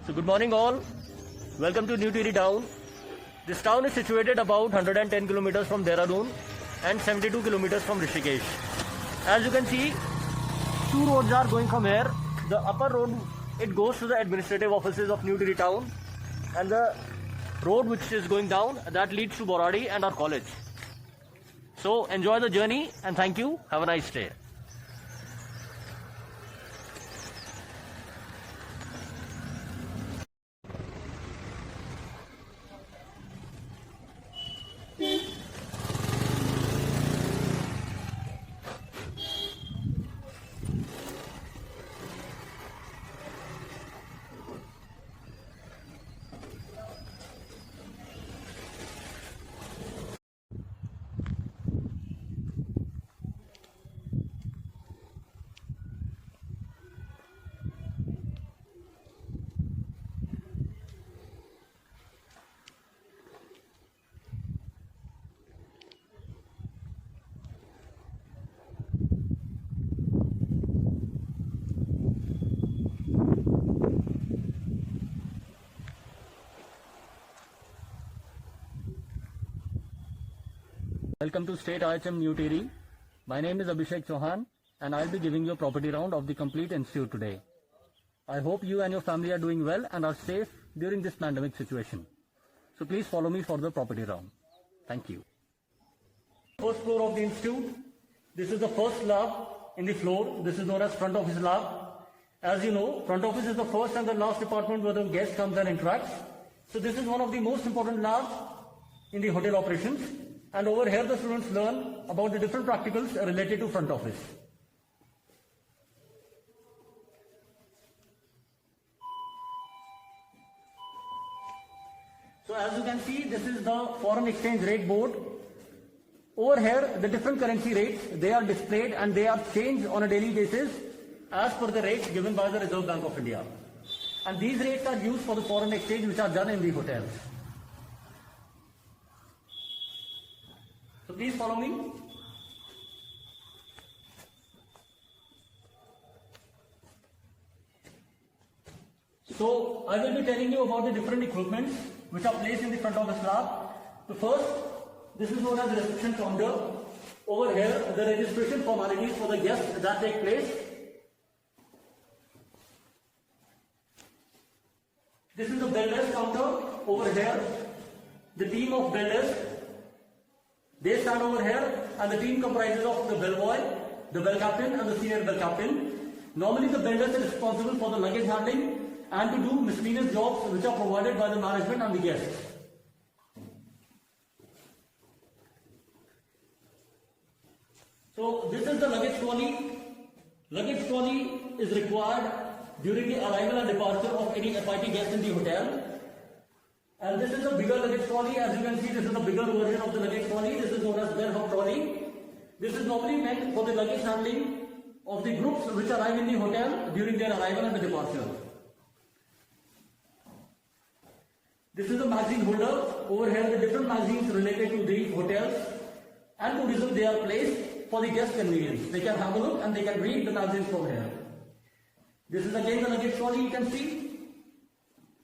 So good morning all. Welcome to New Tiri town. This town is situated about 110 kilometers from Dehradun and 72 kilometers from Rishikesh. As you can see, two roads are going from here. The upper road, it goes to the administrative offices of New Tiri town, and the road which is going down, that leads to Boradi and our college. So enjoy the journey and thank you. Have a nice day. Welcome to State IHM New Tiri. My name is Abhishek Chauhan and I'll be giving you a property round of the complete institute today. I hope you and your family are doing well and are safe during this pandemic situation. So please follow me for the property round. Thank you. First floor of the institute. This is the first slab in the floor. This is known as front office slab. As you know, front office is the first and the last department where the guest comes and interacts. So this is one of the most important labs in the hotel operations. And over here the students learn about the different practicals related to front office. So as you can see, this is the foreign exchange rate board. Over here, the different currency rates, they are displayed and they are changed on a daily basis as per the rates given by the Reserve Bank of India. And these rates are used for the foreign exchange which are done in the hotels. So please follow me. So I will be telling you about the different equipments which are placed in the front of the slab. So first, this is known as the reception counter. Over here, the registration formalities for the guests that take place. This is the bell desk counter. Over here, the team of bell desk, they stand over here, and the team comprises of the bellboy, the bell captain and the senior bell captain. Normally the bell desk is responsible for the luggage handling and to do miscellaneous jobs which are provided by the management and the guests. So this is the luggage trolley. Luggage trolley is required during the arrival and departure of any FIT guest in the hotel. And this is a bigger luggage trolley. As you can see, this is a bigger version of the luggage trolley. This is known as bell hop trolley. This is normally meant for the luggage handling of the groups which arrive in the hotel during their arrival and the departure. This is a magazine holder. Over here, the different magazines related to the hotels and tourism, they are placed for the guest convenience. They can have a look and they can read the magazines from here. This is again the luggage trolley, you can see.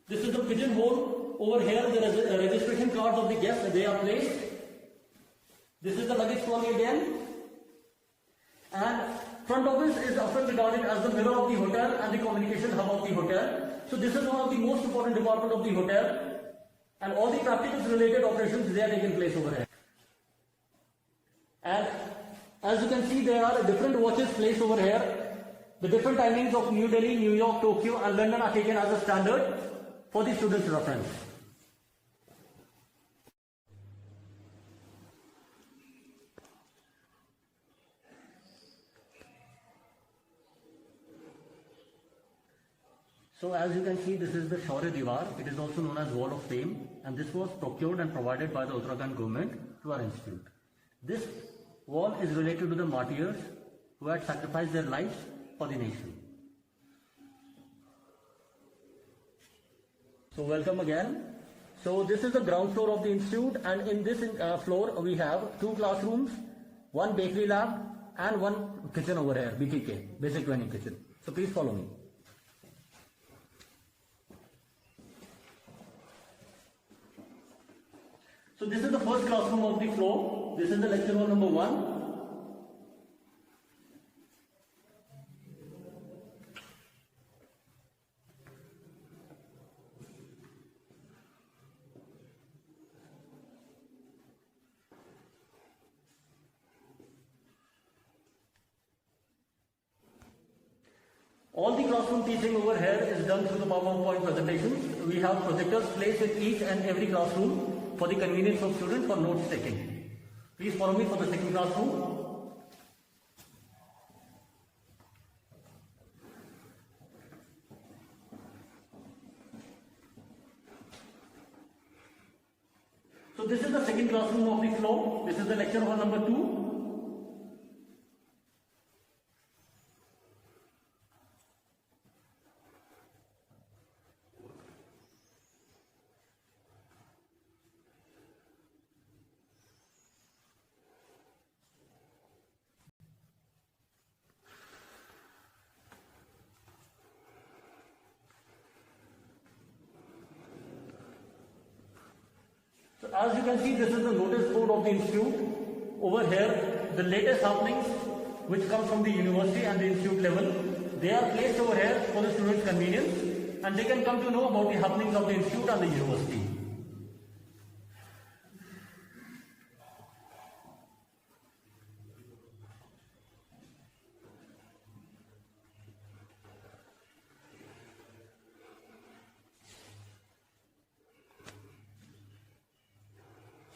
This is the pigeonhole. Over here, the registration cards of the guests, they are placed. This is the luggage trolley again. And front office is often regarded as the mirror of the hotel and the communication hub of the hotel. So this is one of the most important departments of the hotel. And all the practicals related operations, they are taking place over here. And as you can see, there are different watches placed over here. The different timings of New Delhi, New York, Tokyo and London are taken as a standard for the students' reference. So as you can see, this is the Shaurya Diwar. It is also known as Wall of Fame, and this was procured and provided by the Uttarakhand government to our institute. This wall is related to the martyrs who had sacrificed their lives for the nation. So welcome again. So this is the ground floor of the institute, and in this floor we have 2 classrooms, 1 bakery lab and 1 kitchen over here, BTK, basic training kitchen. So please follow me. So this is the first classroom of the floor. This is the lecture hall number 1. All the classroom teaching over here is done through the PowerPoint presentations. We have projectors placed in each and every classroom for the convenience of students for notes taking. Please follow me for the second classroom. So this is the second classroom of the floor. This is the lecture hall number 2. So as you can see, this is the notice board of the institute. Over here, the latest happenings which come from the university and the institute level, they are placed over here for the students' convenience, and they can come to know about the happenings of the institute and the university.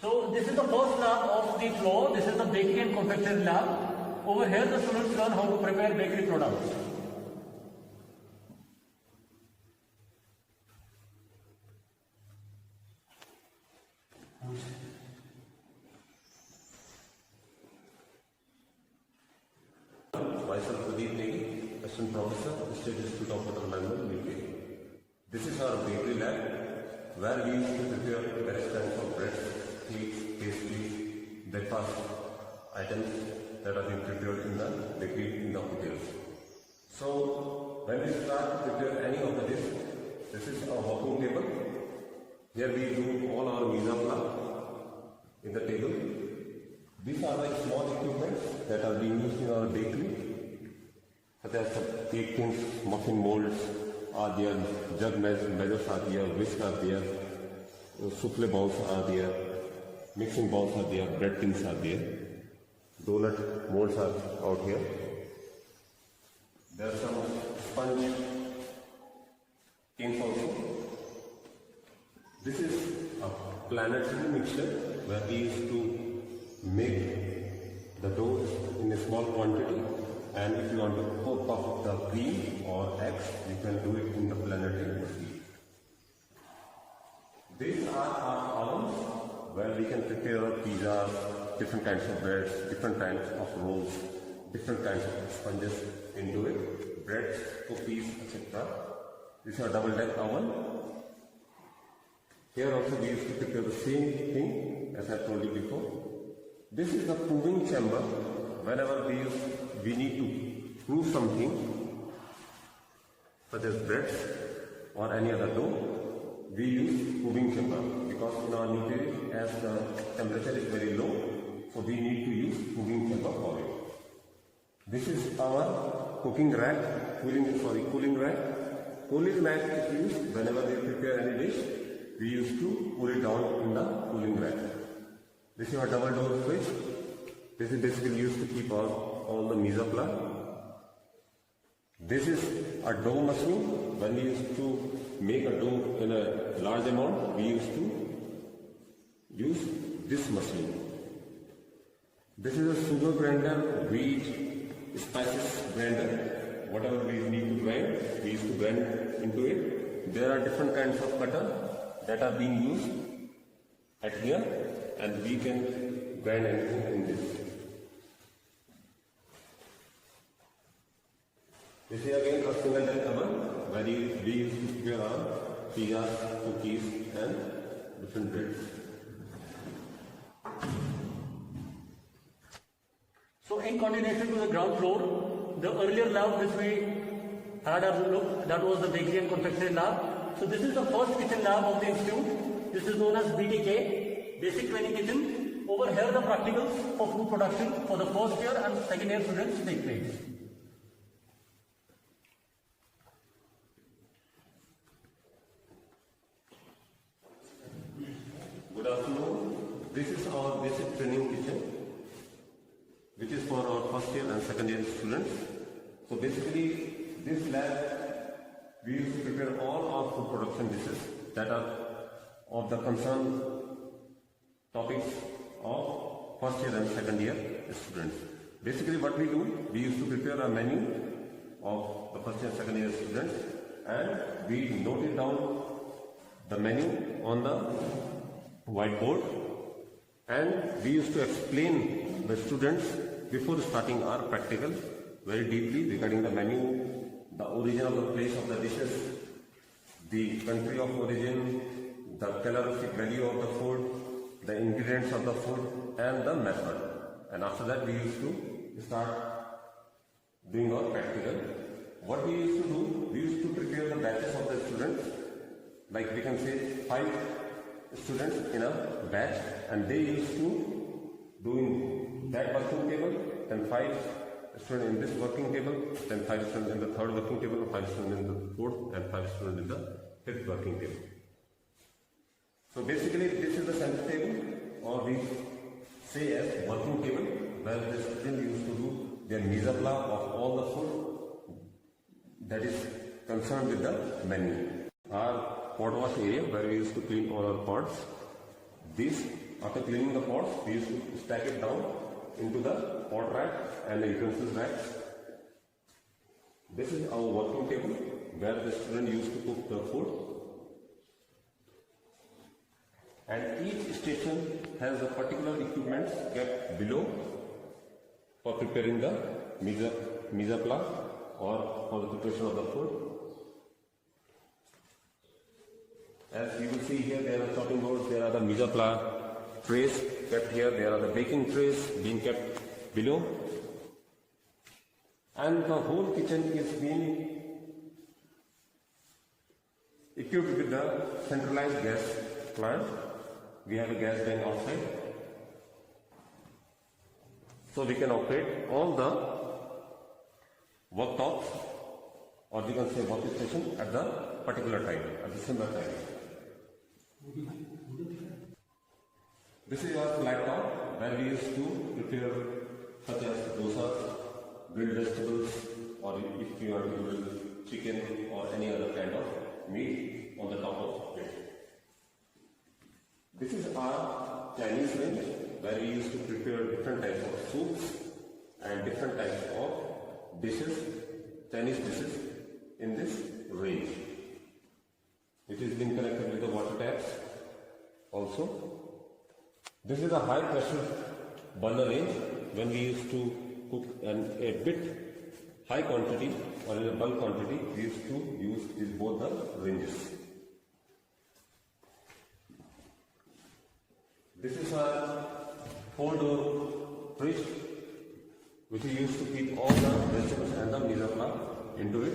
So this is the first lab of the floor. This is the bakery and confectionery lab. Over here the students learn how to prepare bakery products. Myself, Pradeep Negi, Assistant Professor, State Institute of Hotel Management, UK. This is our bakery lab where we used to prepare various kinds of breads, cakes, pastries, breakfast items that are being prepared in the bakery in the hotels. So when we start to prepare any of the dish, this is our working table. Here we do all our mise en place in the table. These are like small equipments that are being used in our bakery, such as cake tins, muffin molds are there, jug measures are there, whisk are there, souffle bowls are there, mixing bowls are there, bread tins are there, donut molds are out here. There are some sponge tins also. This is a planetary mixture where we used to make the dough in a small quantity, and if you want to cook up the cream or eggs, you can do it in the planetary machine. These are our ovens where we can prepare pizzas, different kinds of breads, different kinds of rolls, different kinds of sponges into it, breads, cookies, etc. This is a double-deck oven. Here also we used to prepare the same thing as I told you before. This is the proving chamber. Whenever we need to prove something, such as breads or any other dough, we use proving chamber, because in our nucleus, as the temperature is very low, so we need to use proving chamber for it. This is our cooking rack, cooling rack. Cooling rack is used whenever we prepare any dish. We used to cool it down in the cooling rack. This is our double door switch. This is basically used to keep all the mise en place. This is a dough machine. When we used to make a dough in a large amount, we used to use this machine. This is a sugar grinder, wheat, spices grinder. Whatever we need to grind, we used to grind into it. There are different kinds of cutter that are being used at here, and we can grind anything in this. This is again a single deck oven where we used to prepare our pizzas, cookies and different breads. So in continuation to the ground floor, the earlier lab which we had a look, that was the bakery and confectionery lab. So this is the first kitchen lab of the institute. This is known as BTK. basic training kitchen. Over here the practicals for food production for the first year and second year students take place. Good afternoon. This is our basic training kitchen, which is for our first year and second year students. So basically, this lab, we used to prepare all our food production dishes that are of the concern topics of first year and second year students. Basically what we do, we used to prepare a menu of the first year and second year students, and we noted down the menu on the whiteboard, and we used to explain the students before starting our practical very deeply regarding the menu, the origin of the place of the dishes, the country of origin, the calorific value of the food, the ingredients of the food, and the method. And after that we used to start doing our practical. What we used to do, we used to prepare the batches of the students, like we can say 5 students in a batch, and they used to do in that working table, then 5 students in this working table, then 5 students in the third working table, 5 students in the fourth, and 5 students in the fifth working table. So basically this is the center table, or we say as working table, where the student used to do their mise en place of all the food that is concerned with the menu. Our pot wash area, where we used to clean all our pots. This, after cleaning the pots, we used to stack it down into the pot rack and the utensils rack. This is our working table, where the student used to cook the food. And each station has a particular equipment kept below for preparing the mise en place or for the preparation of the food. As you will see here, there are chopping boards, there are the mise en place trays kept here, there are the baking trays being kept below. And the whole kitchen is being equipped with the centralized gas plant. We have a gas tank outside, so we can operate all the worktops, or we can say workstation at the particular time, at the similar time. This is our flat top, where we used to prepare such as dosa, grilled vegetables, or if you want to grill chicken or any other kind of meat on the top of it. This is our Chinese range, where we used to prepare different types of soups and different types of dishes, Chinese dishes in this range. It is being connected with the water taps also. This is a high pressure burner range, when we used to cook a bit high quantity or in a bulk quantity, we used to use both the ranges. This is a 4-door fridge, which we used to keep all the vegetables and the mise en place into it.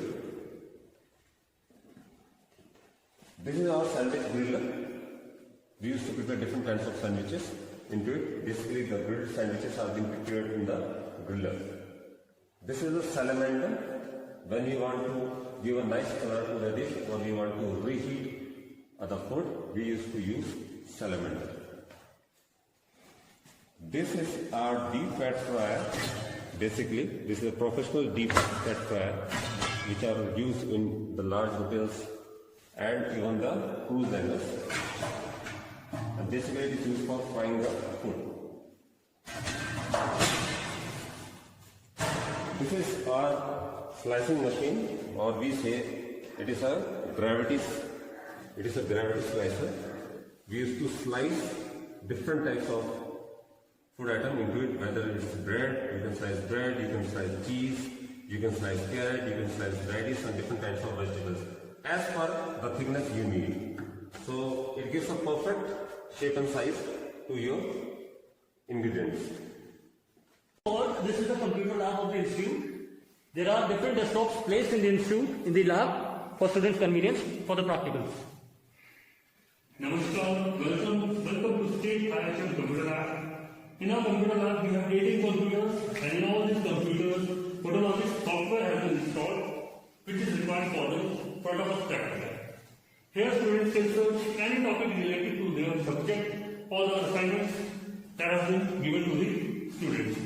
This is our sandwich griller. We used to prepare different kinds of sandwiches into it. Basically, the grilled sandwiches are being prepared in the griller. This is a salamander. When we want to give a nice color to the dish, or we want to reheat the food, we used to use salamander. This is our deep fat fryer. Basically, this is a professional deep fat fryer, which are used in the large hotels and even the cruise liners. And basically, it is used for frying the food. This is our slicing machine, or we say it is a gravity slicer. We used to slice different types of food item into it, whether it's bread, you can slice cheese, you can slice carrot, you can slice radish and different kinds of vegetables as per the thickness you need. So it gives a perfect shape and size to your ingredients. This is the computer lab of the institute. There are different desktops placed in the institute, in the lab, for students' convenience for the practicals. Namaskar, welcome to State IHM Computer Lab. In our computer lab, we have 18 computers, and in all these computers, Photologix software has been installed, which is required for the Photologix practical. Here, students can search any topic related to their subject or the assignments that have been given to the students.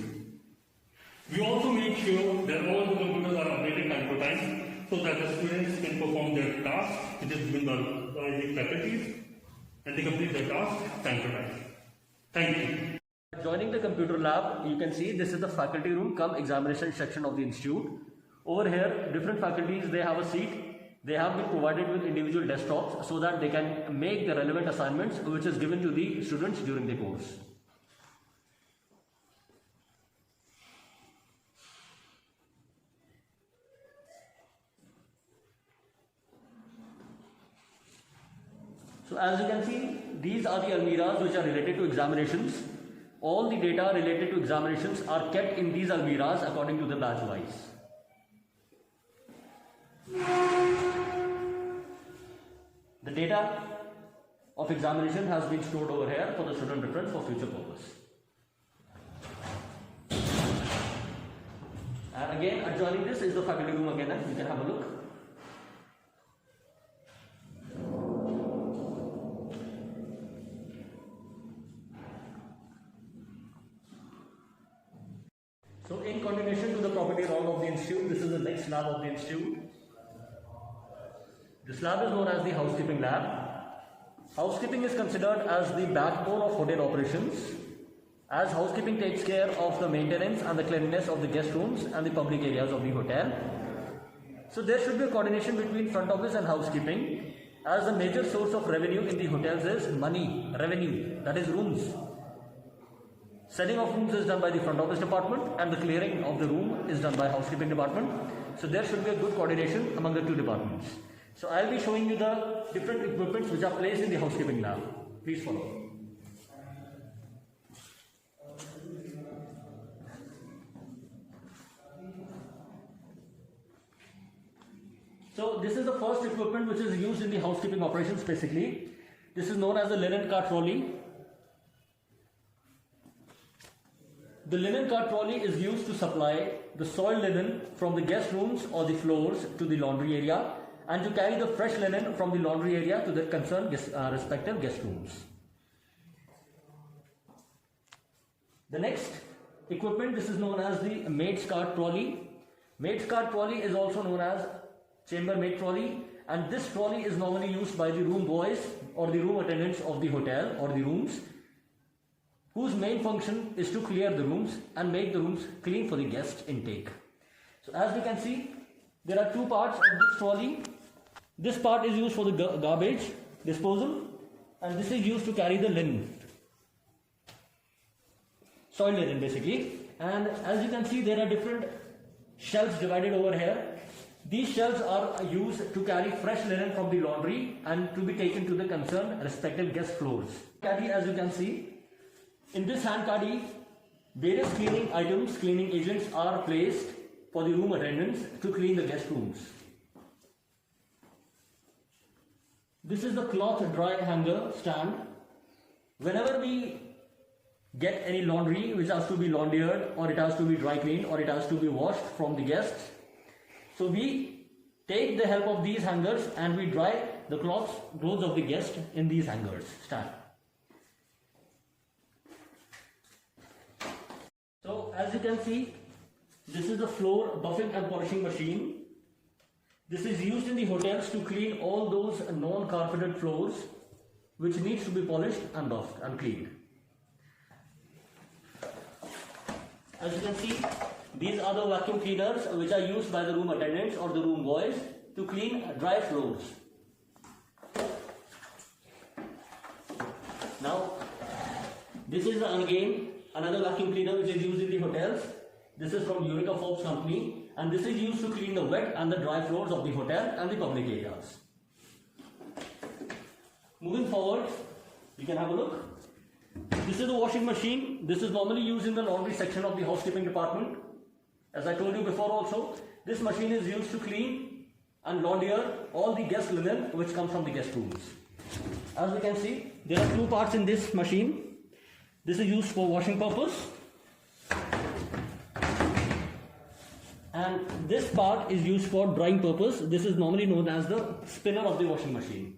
We also make sure that all the computers are updated time to time so that the students can perform their tasks, which is given by the faculties, and they complete their tasks time to time. Thank you. Joining the computer lab, you can see this is the faculty room come examination section of the institute. Over here, different faculties, they have a seat. They have been provided with individual desktops so that they can make the relevant assignments which is given to the students during the course. So as you can see, these are the almiras which are related to examinations. All the data related to examinations are kept in these almiras according to the batch wise. The data of examination has been stored over here for the student reference for future purpose. And again, adjoining this is the faculty room again, you can have a look. So in continuation to the property round of the institute, this is the next lab of the institute. This lab is known as the housekeeping lab. Housekeeping is considered as the backbone of hotel operations, as housekeeping takes care of the maintenance and the cleanliness of the guest rooms and the public areas of the hotel. So there should be a coordination between front office and housekeeping, as the major source of revenue in the hotels is money, revenue, that is rooms. Setting of rooms is done by the front office department and the clearing of the room is done by housekeeping department. So there should be a good coordination among the two departments. So I'll be showing you the different equipments which are placed in the housekeeping lab. Please follow. So this is the first equipment which is used in the housekeeping operations basically. This is known as the linen cart trolley. The linen cart trolley is used to supply the soiled linen from the guest rooms or the floors to the laundry area and to carry the fresh linen from the laundry area to the concerned respective guest rooms. The next equipment, this is known as the maid's cart trolley. Maid's cart trolley is also known as chambermaid trolley, and this trolley is normally used by the room boys or the room attendants of the hotel or the rooms, whose main function is to clear the rooms and make the rooms clean for the guest intake. So as we can see, there are two parts of this trolley. This part is used for the garbage disposal, and this is used to carry the linen, soiled linen basically. And as you can see, there are different shelves divided over here. These shelves are used to carry fresh linen from the laundry and to be taken to the concerned respective guest floors. Caddy, as you can see, in this hand caddy, various cleaning items, cleaning agents are placed for the room attendants to clean the guest rooms. This is the cloth dry hanger stand. Whenever we get any laundry which has to be laundered, or it has to be dry cleaned, or it has to be washed from the guests, so we take the help of these hangers and we dry the clothes of the guest in these hangers stand. So as you can see, this is the floor buffing and polishing machine. This is used in the hotels to clean all those non-carpeted floors which needs to be polished and buffed and cleaned. As you can see, these are the vacuum cleaners which are used by the room attendants or the room boys to clean dry floors. Now, this is again another vacuum cleaner which is used in the hotels. This is from Eureka Forbes company, and this is used to clean the wet and the dry floors of the hotel and the public areas. Moving forward, you can have a look. This is the washing machine. This is normally used in the laundry section of the housekeeping department. As I told you before also, this machine is used to clean and launder all the guest linen which comes from the guest rooms. as we can see, there are two parts in this machine. This is used for washing purpose, and this part is used for drying purpose. This is normally known as the spinner of the washing machine.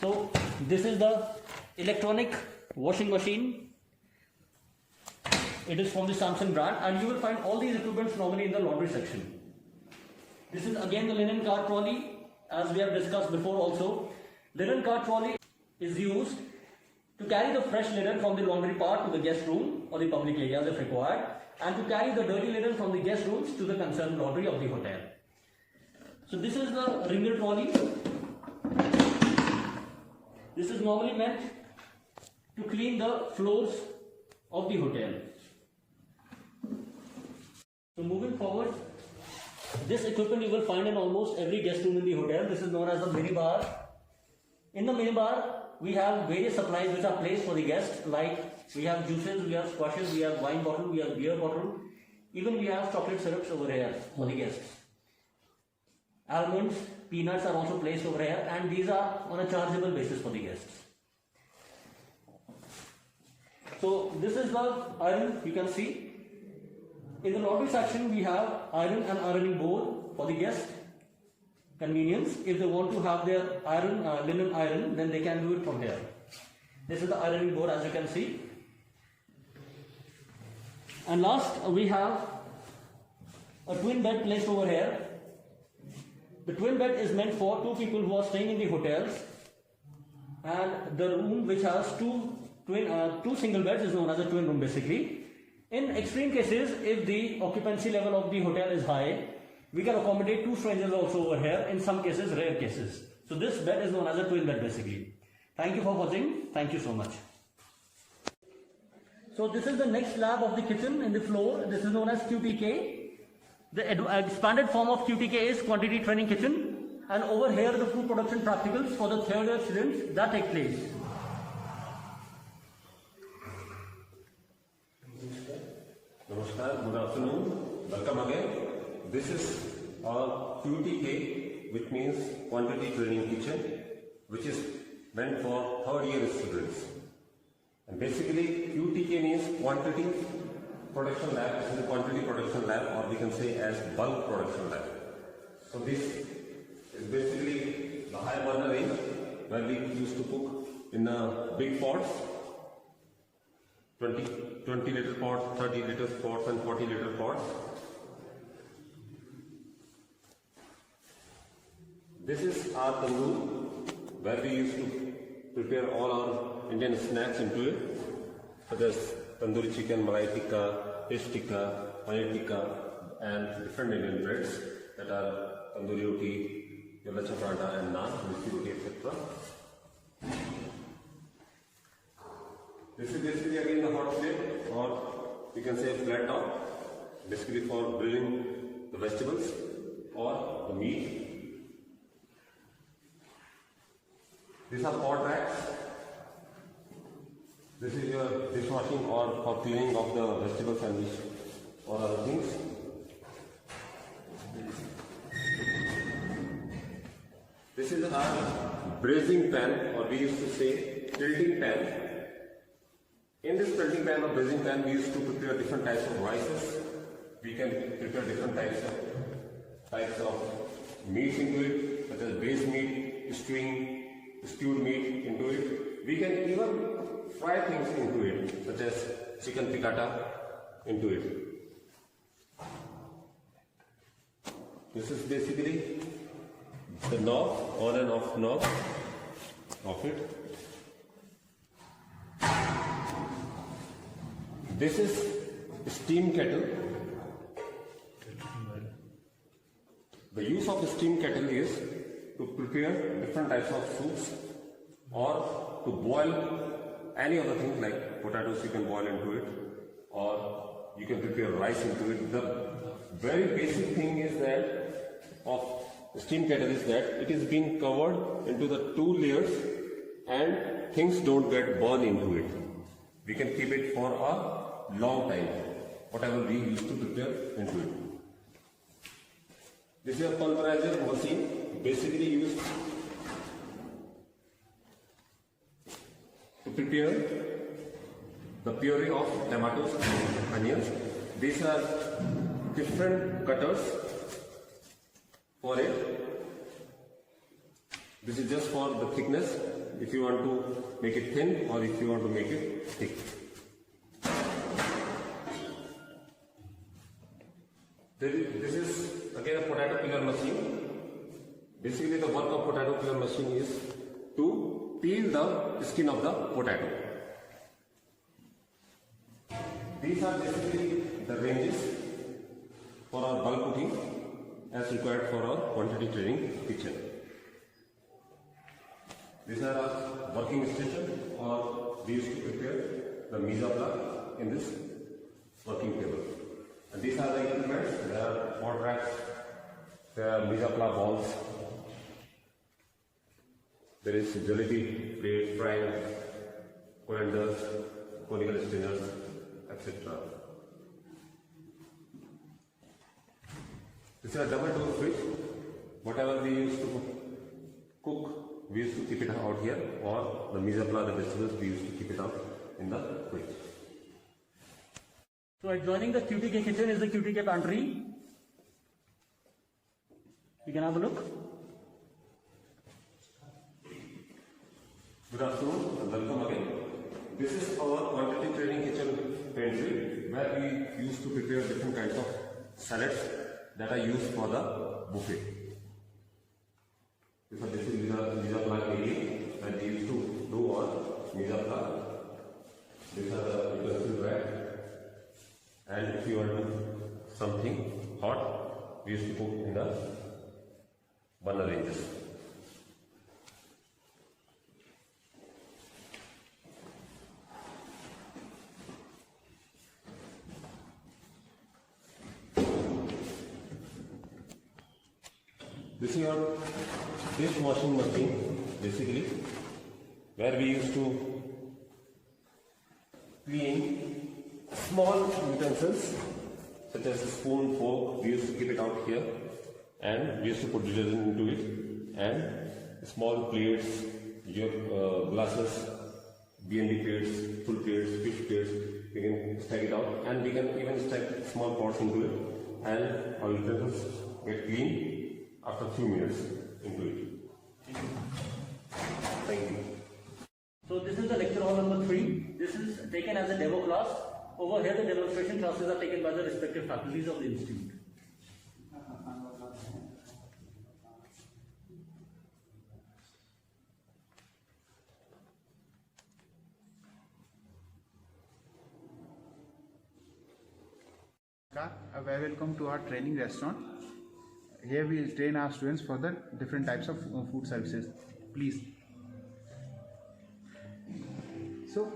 So this is the electronic washing machine. It is from the Samsung brand, and you will find all these equipments normally in the laundry section. This is again the linen cart trolley, as we have discussed before also. Linen cart trolley is used to carry the fresh linen from the laundry part to the guest room or the public areas if required, and to carry the dirty linen from the guest rooms to the concerned laundry of the hotel. So this is the ringer trolley. This is normally meant to clean the floors of the hotel. So moving forward, this equipment you will find in almost every guest room in the hotel. This is known as the minibar. In the minibar, we have various supplies which are placed for the guests, like we have juices, we have squashes, we have wine bottle, we have beer bottle, even we have chocolate syrups over here for the guests. Almonds, peanuts are also placed over here, and these are on a chargeable basis for the guests. So this is the iron, you can see. In the laundry section, we have iron and ironing board for the guest convenience. If they want to have their linen iron, then they can do it from here. This is the ironing board, as you can see. And last, we have a twin bed placed over here. The twin bed is meant for two people who are staying in the hotels, and the room which has two single beds is known as a twin room basically. In extreme cases, if the occupancy level of the hotel is high, we can accommodate two strangers also over here, in some cases, rare cases. So this bed is known as a twin bed basically. Thank you for watching. Thank you so much. So this is the next slab of the kitchen in the floor. This is known as QTK. The expanded form of QTK is Quantity Training Kitchen. And over here the food production practicals for the third year students that take place. Namaskar, good afternoon, welcome again. This is our QTK, which means Quantity Training Kitchen, which is meant for third year students. And basically QTK means Quantity Production Lab. This is the Quantity Production Lab, or we can say as Bulk Production Lab. So this is basically the high burner range where we used to cook in big pots, 20 liter pots, 30 liter pots and 40 liter pots. This is our tandoor where we used to prepare all our Indian snacks into it, such as tandoori chicken, malai tikka, fish tikka, paneer tikka, and different Indian breads that are tandoori roti, yalla chapata and naan, missi roti, etc. This is basically again the hot plate, or you can say a flat top, basically for grilling the vegetables or the meat. These are pot racks. This is your dishwashing or for cleaning of the vegetables and fish or other things. This is our braising pan, or we used to say tilting pan. In this tilting pan or braising pan, we used to prepare different types of rices. We can prepare different types of meats into it, such as braised meat, stewed meat into it. We can even fry things into it, such as chicken piccata into it. This is basically the knob, on and off knob of it. This is steam kettle. The use of the steam kettle is to prepare different types of soups or to boil any other thing like potatoes you can boil into it, or you can prepare rice into it. The very basic thing is that of the steam kettle is that it is being covered into the two layers and things don't get burned into it. We can keep it for a long time, whatever we used to prepare into it. This is a pulverizer machine, basically used prepare the puree of tomatoes and onions. These are different cutters for it. This is just for the thickness, if you want to make it thin or if you want to make it thick. This is again a potato peeler machine. Basically the work of potato peeler machine is to peel the skin of the potato. These are basically the ranges for our bulk cooking as required for our quantity training kitchen. These are our working station, or we used to prepare the mise en place in this working table. And these are the equipments. There are pot racks, there are mise en place balls, there is agility, plate, frying, colanders, conical strainers, etc. This is a double door fridge. Whatever we used to cook, we used to keep it out here, or the mise en place, the vegetables, we used to keep it out in the fridge. So adjoining the QTK kitchen is the QTK pantry. You can have a look. Good afternoon and welcome again. This is our quantity training kitchen pantry, where we used to prepare different kinds of salads that are used for the buffet. This is basically the mise en place area, and we used to do our mise en place. These are the utensils rack, and if you want something hot, we used to cook in the burner ranges. This is your dishwashing machine, basically, where we used to clean small utensils such as a spoon, fork. We used to keep it out here, and we used to put detergent into it, and small plates, your glasses, B&B plates, full plates, fish plates. We can stack it out, and we can even stack small pots into it, and our utensils get clean after a few minutes into it. Thank you. So this is the lecture hall number 3. This is taken as a demo class. Over here the demonstration classes are taken by the respective faculties of the institute. A very welcome to our training restaurant. Here we train our students for the different types of food services. Please. So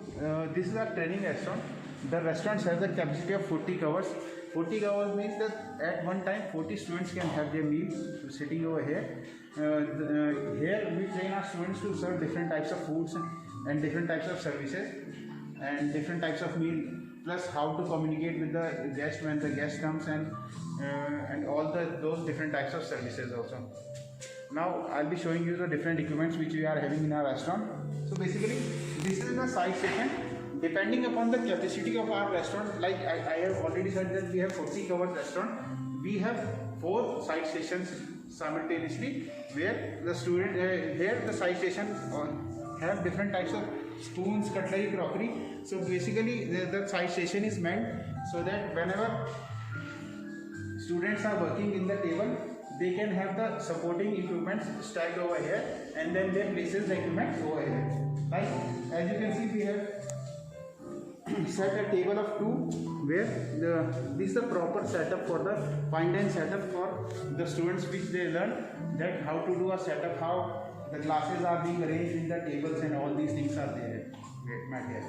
this is our training restaurant. The restaurant has a capacity of 40 covers. 40 covers means that at one time 40 students can have their meals sitting over here. Here we train our students to serve different types of foods and different types of services and different types of meal, plus how to communicate with the guest when the guest comes, and all those different types of services also. Now I'll be showing you the different equipments which we are having in our restaurant. So basically this is the side station. Depending upon the capacity of our restaurant, like I have already said that we have 40 covered restaurant, we have 4 side stations simultaneously, where the student here the side station have different types of spoons, cutlery, crockery. So basically the side station is meant so that whenever students are working in the table, they can have the supporting equipment stacked over here, and then they places the equipment over here. Like as you can see, we have set a table of 2 where this is the proper setup for the fine dine setup for the students, which they learn that how to do a setup, how the glasses are being arranged in the tables, and all these things are there. Here.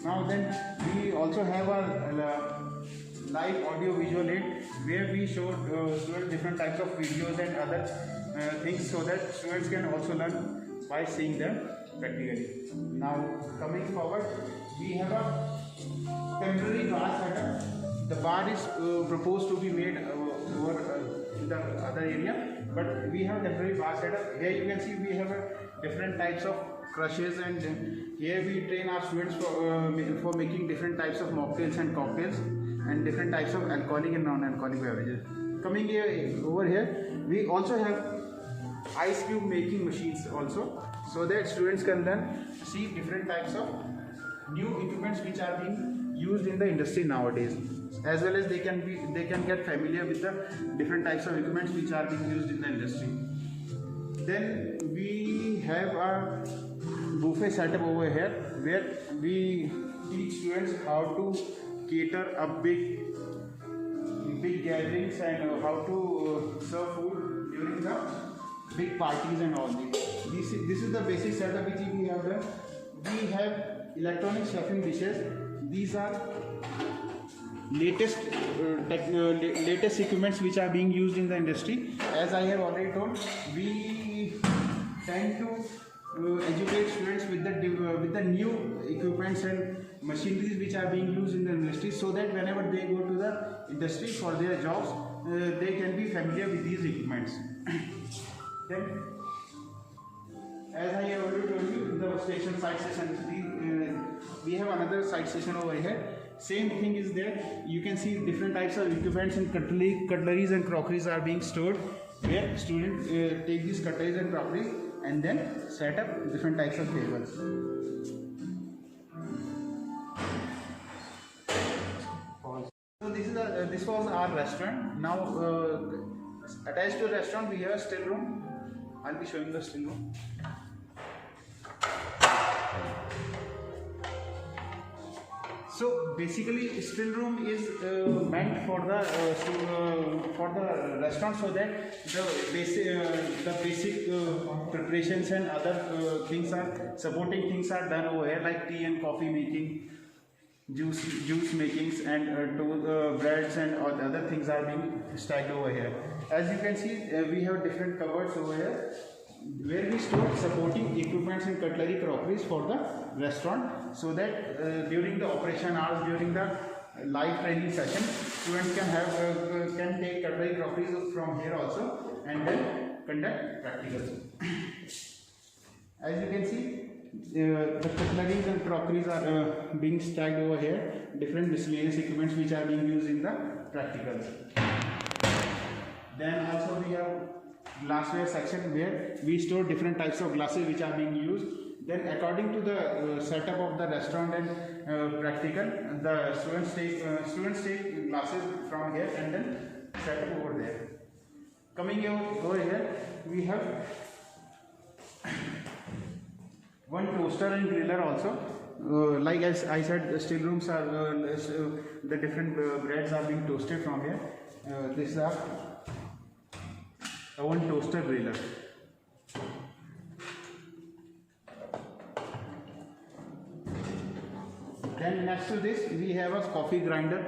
Now then we also have a live audio visual aid where we show students different types of videos and other things, so that students can also learn by seeing them practically. Now coming forward, we have a temporary bar setup. The bar is proposed to be made over in the other area, but we have temporary bar setup. Here you can see we have different types of crushes, and here we train our students for making different types of mocktails and cocktails and different types of alcoholic and non-alcoholic beverages. Coming here over here, we also have ice cube making machines also, so that students can then see different types of new equipments which are being used in the industry nowadays, as well as they can get familiar with the different types of equipments which are being used in the industry. Then we have a buffet setup over here where we teach students how to cater a big gatherings and how to serve food during the big parties and all this. This is the basic setup which we have done. We have electronic stuffing dishes. These are latest equipments which are being used in the industry. As I have already told, we tend to educate students with the new equipments and machineries which are being used in the industry, so that whenever they go to the industry for their jobs, they can be familiar with these equipments. Then, as I have already told you, the side station, we have another side station over here. Same thing is there. You can see different types of equipments and cutleries and crockeries are being stored, where students take these cutleries and crockeries and then set up different types of tables. So this was our restaurant. Now attached to the restaurant we have a still room. I'll be showing the still room. So basically, still room is meant for the restaurant, so that the basic preparations and other supporting things are done over here, like tea and coffee making, juice makings, and breads and all the other things are being stacked over here. As you can see, we have different cupboards over here, where we store supporting equipments and cutlery crockeries for the restaurant, so that during the operation hours, during the live training session, students can take cutlery crockeries from here also and then conduct practicals. As you can see, the cutleries and crockeries are being stacked over here, different miscellaneous equipments which are being used in the practicals. Then also we have glassware section, where we store different types of glasses which are being used. Then according to the setup of the restaurant and practical, the students take glasses from here and then set up over there. Coming over here, we have one toaster and griller also. Like as I said, the still rooms are the different breads are being toasted from here. This is a one toaster griller. Then next to this we have a coffee grinder,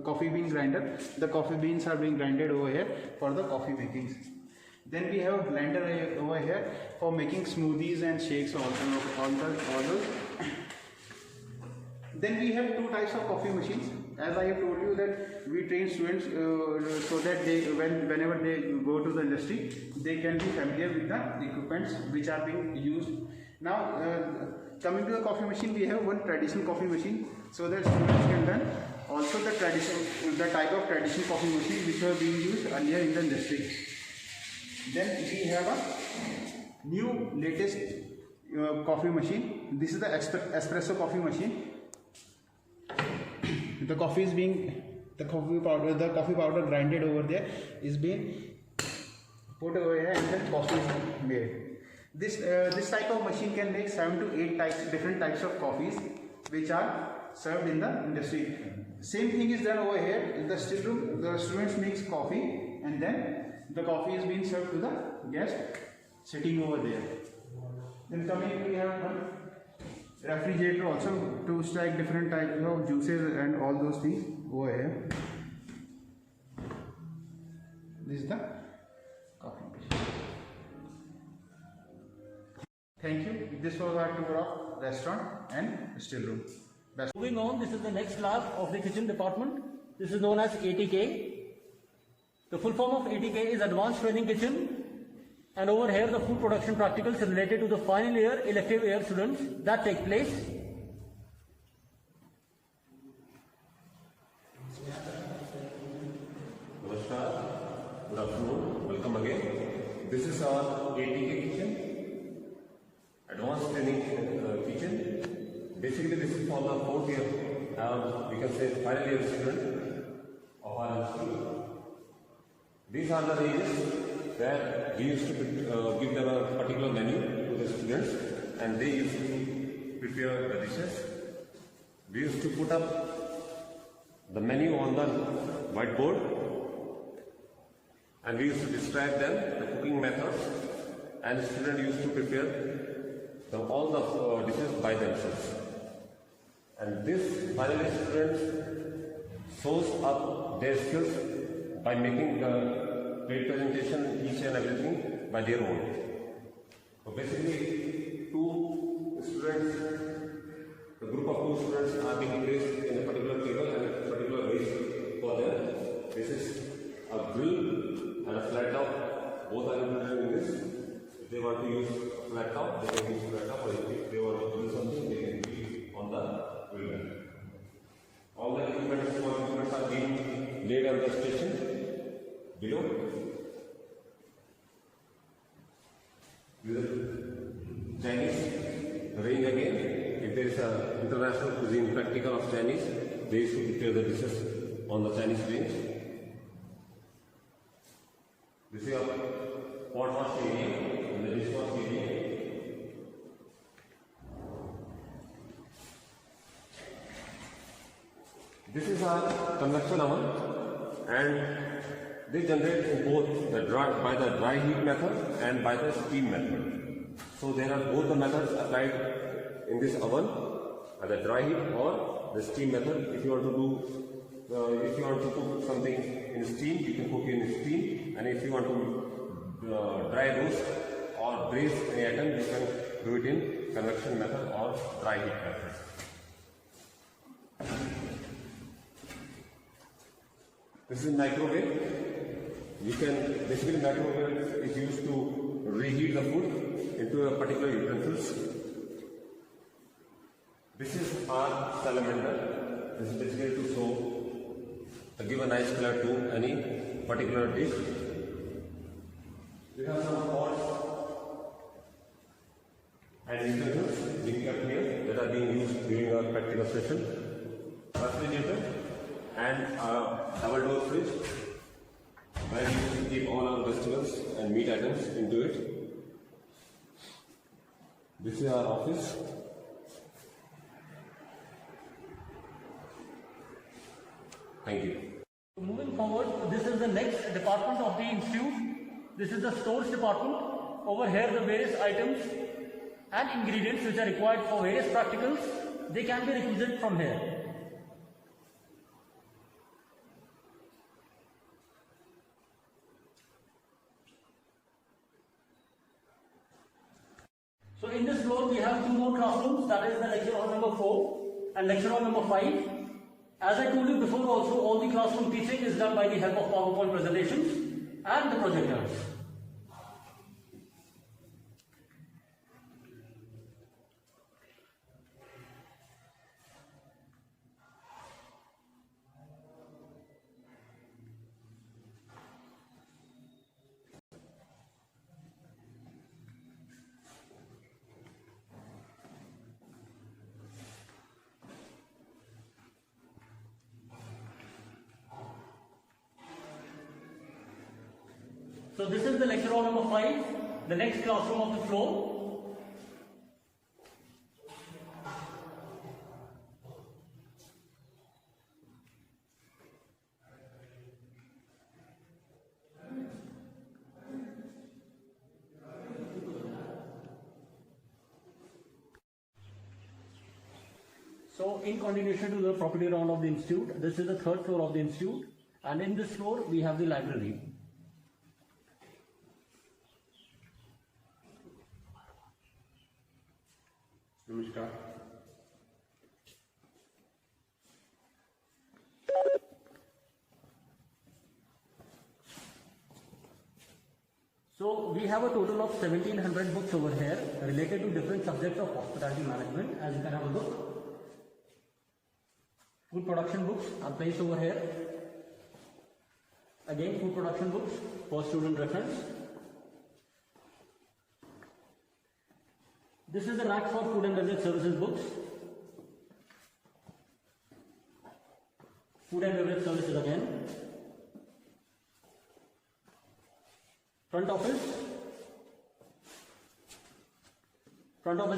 coffee bean grinder. The coffee beans are being grinded over here for the coffee makings. Then we have a blender over here for making smoothies and shakes, all those. Then we have two types of coffee machines. As I have told you that we train students so that whenever they go to the industry, they can be familiar with the equipments which are being used. Now, coming to the coffee machine, we have one traditional coffee machine, so that students can learn also the type of traditional coffee machine which were being used earlier in the industry. Then we have a new latest coffee machine. This is the espresso coffee machine. The coffee powder grinded over there is being put over here, and then coffee is made. This type of machine can make 7 to 8 different types of coffees which are served in the industry. Same thing is done over here in the still room. The students makes coffee, and then the coffee is being served to the guest sitting over there. Then coming, we have one refrigerator also to stack different types of juices and all those things over here. This is the coffee machine. Thank you. This was our tour of restaurant and still room. Moving on, this is the next lab of the kitchen department. This is known as ATK. The full form of ATK is Advanced Training Kitchen. And over here, the food production practicals related to the final year elective year students that take place. Namaskar, good afternoon, welcome again. This is our ATK kitchen, advanced training kitchen. Basically, this is for the 4th year, we can say final year student of our institute. These are the ranges where we used to give them a particular menu to the students, and they used to prepare the dishes. We used to put up the menu on the whiteboard, and we used to describe them, the cooking methods, and the student used to prepare all the dishes by themselves. And this finally students shows up their skills by making the plate presentation, each and everything by their own. So basically, two students, a group of 2 students are being placed in a particular table and a particular race for them. This is a grill and a flat top. Both are included in this. If they want to use a flat top, they can use flat top, or if they want to do something, they can do it on the grill. All the equipment are being laid on the station below. With Chinese range again. If there is an international cuisine practical of Chinese, they used to prepare the dishes on the Chinese range. This is a pot wash area and the dishwash area. This is our convection oven, and they generate in both by the dry heat method and by the steam method. So there are both the methods applied in this oven, the dry heat or the steam method. If you want to do, if you want to cook something in steam, you can cook in steam, and if you want to dry roast or braise any item, you can do it in convection method or dry heat method. This is microwave. You can basically microwave is used to reheat the food into a particular utensils. This is our salamander. This is basically to show, give a nice color to any particular dish. We have some pots and utensils being kept here that are being used during our practical session. Refrigerator and a double door fridge where we used to keep all our vegetables and meat items into it. This is our office. Thank you. Moving forward, this is the next department of the institute. This is the stores department. Over here, the various items and ingredients which are required for various practicals, they can be requisitioned from here. So in this floor, we have 2 more classrooms, that is the lecture hall number 4 and lecture hall number 5. As I told you before also, all the classroom teaching is done by the help of PowerPoint presentations and the projectors. So this is the lecture hall number 5, the next classroom of the floor. So in continuation to the property round of the institute, this is the 3rd floor of the institute, and in this floor we have the library. Namaskar. So we we have a total of 1700 books over here related to different subjects of hospitality management. As you can have a look, food production books are placed over here. Again, food production books for student reference. This is the rack for food and beverage services books. Food and beverage services again. Front office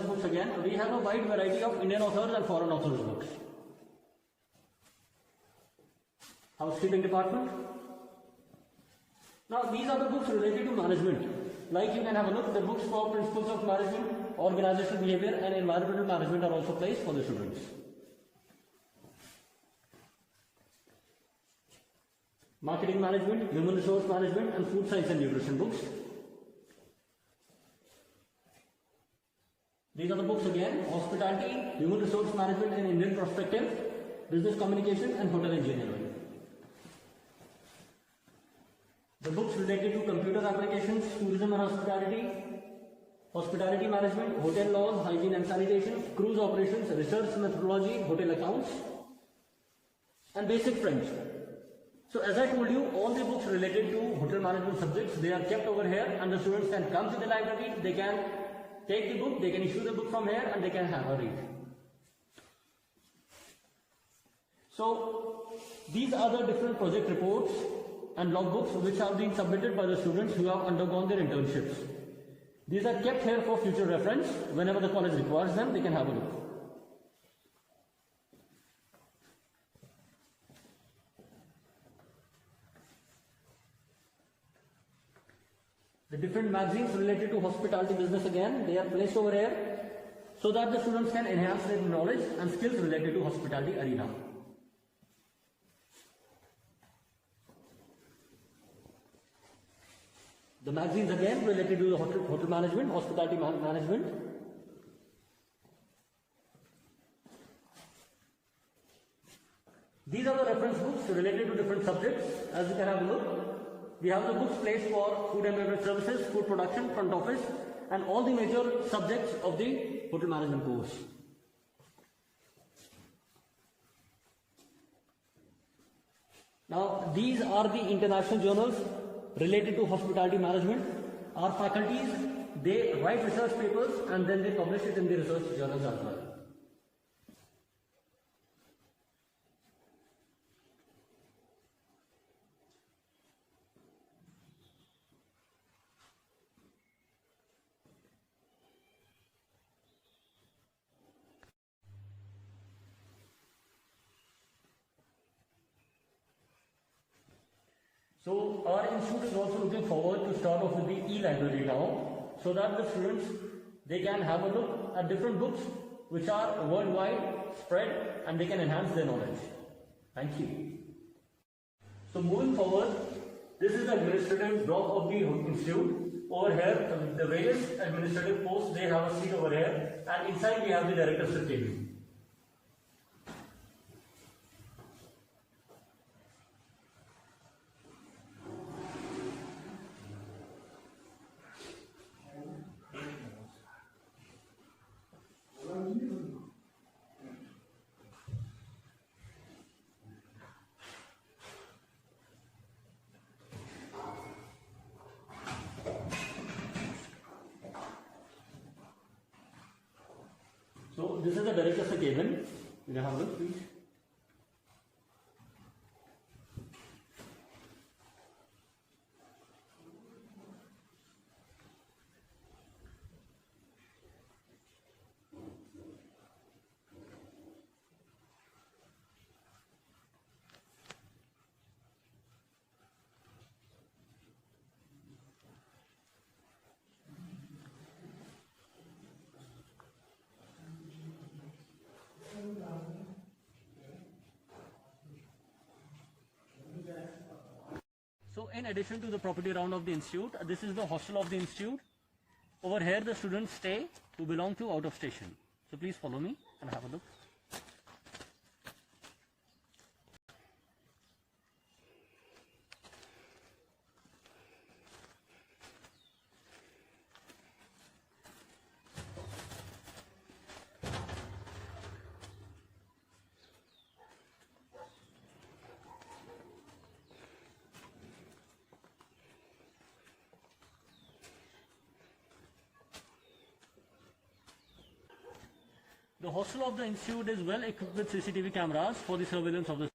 books again. We have a wide variety of Indian authors and foreign authors books. Housekeeping department. Now these are the books related to management. Like you can have a look, the books for principles of management, organizational behavior and environmental management are also placed for the students. Marketing management, human resource management and food science and nutrition books. These are the books again: hospitality, human resource management and Indian perspective, business communication and hotel engineering. The books related to computer applications, tourism and hospitality, hospitality management, hotel laws, hygiene and sanitation, cruise operations, research methodology, hotel accounts and basic French. So as I told you, all the books related to hotel management subjects, they are kept over here and the students can come to the library, they can take the book, they can issue the book from here and they can have a read. So these are the different project reports and logbooks which have been submitted by the students who have undergone their internships. These are kept here for future reference. Whenever the college requires them, they can have a look. The different magazines related to hospitality business again, they are placed over here so that the students can enhance their knowledge and skills related to hospitality arena. The magazines again related to the hotel management, hospitality management. These are the reference books related to different subjects. As you can have a look. We have the books placed for food and beverage services, food production, front office, and all the major subjects of the hotel management course. Now, these are the international journals related to hospitality management. Our faculties, they write research papers and then they publish it in the research journals as well. So our institute is also looking forward to start off with the e-library now, so that the students, they can have a look at different books which are worldwide spread and they can enhance their knowledge. Thank you. So moving forward, this is the administrative block of the institute. Over here, the various administrative posts, they have a seat over here, and inside we have the director's table. So this is the director's cabin. You can have a look, please. So in addition to the property round of the institute, this is the hostel of the institute. Over here the students stay who belong to out of station. So please follow me and have a look. The hostel of the institute is well equipped with CCTV cameras for the surveillance of the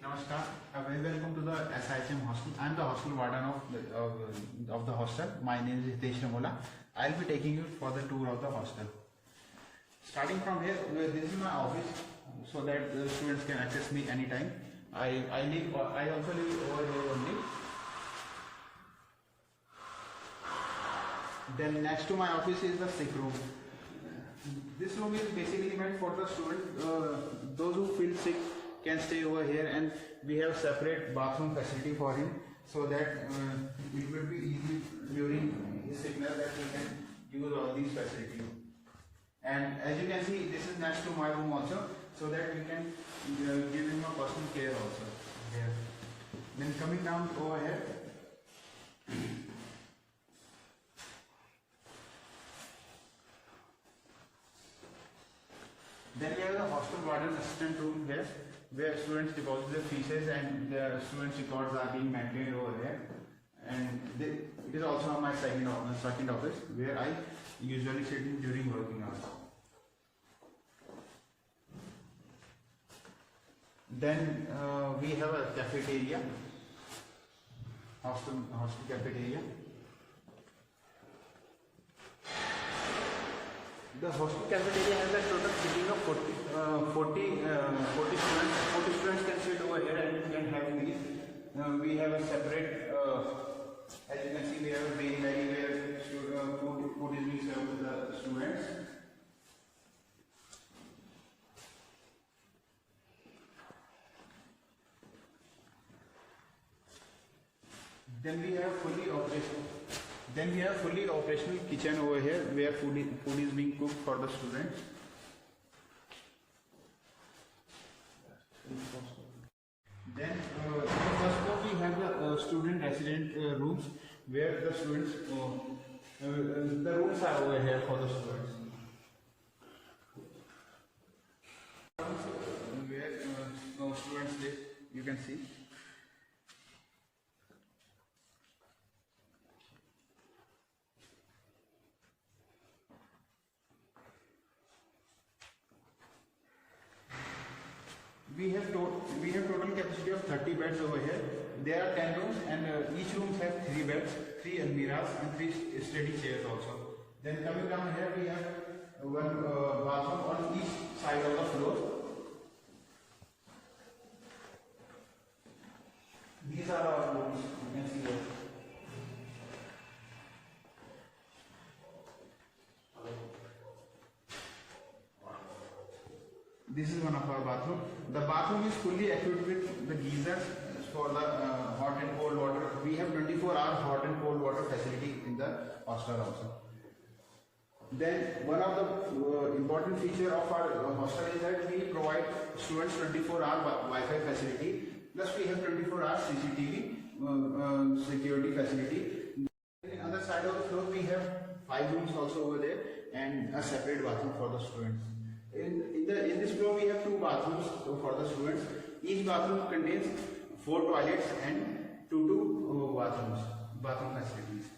Namaskar, very welcome to the SIHM hostel. I am the hostel warden of the hostel. My name is Hitesh Ramola. I will be taking you for the tour of the hostel. Starting from here, this is my office, so that the students can access me anytime. I also live over here only. Then next to my office is the sick room. This room is basically meant for the students. Those who feel sick can stay over here, and we have separate bathroom facility for him, so that it will be easy during his sickness that he can use all these facilities. And as you can see, this is next to my room also, so that we can give him a personal care also here. Then coming down over here, then we have the hostel warden assistant room here, where students deposit their fees and their students' records are being maintained over here. And it is also my second office, where I usually sit in during working hours. Then we have a cafeteria, hostel cafeteria. The hostel cafeteria has a total sitting of 40 students. 40 students can sit over here and can have meals. We have a separate, as you can see, we have a main area where food is being served to the students. Then we have fully operational kitchen over here, where food is being cooked for the students. Then in the first floor we have the student resident rooms, where the students the rooms are over here for the students. Where students live, you can see. We have total capacity of 30 beds over here. There are 10 rooms, and each room has 3 beds, 3 almiras, and 3 study chairs also. Then coming down here, we have one bathroom on each side of the floor. These are our rooms, you can see here. This is one of our bathroom. The bathroom is fully equipped with the geysers for the hot and cold water. We have 24-hour hot and cold water facility in the hostel also. Then one of the important feature of our hostel is that we provide students 24-hour Wi-Fi facility. Plus we have 24-hour CCTV security facility. On the other side of the floor we have 5 rooms also over there, and a separate bathroom for the students. In this floor we have 2 bathrooms for the students. Each bathroom contains 4 toilets and 2 bathroom facilities.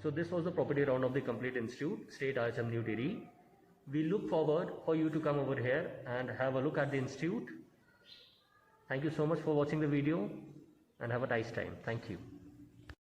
So this was the property round of the complete institute, State IHM New Delhi. We look forward for you to come over here and have a look at the institute. Thank you so much for watching the video, and have a nice time. Thank you.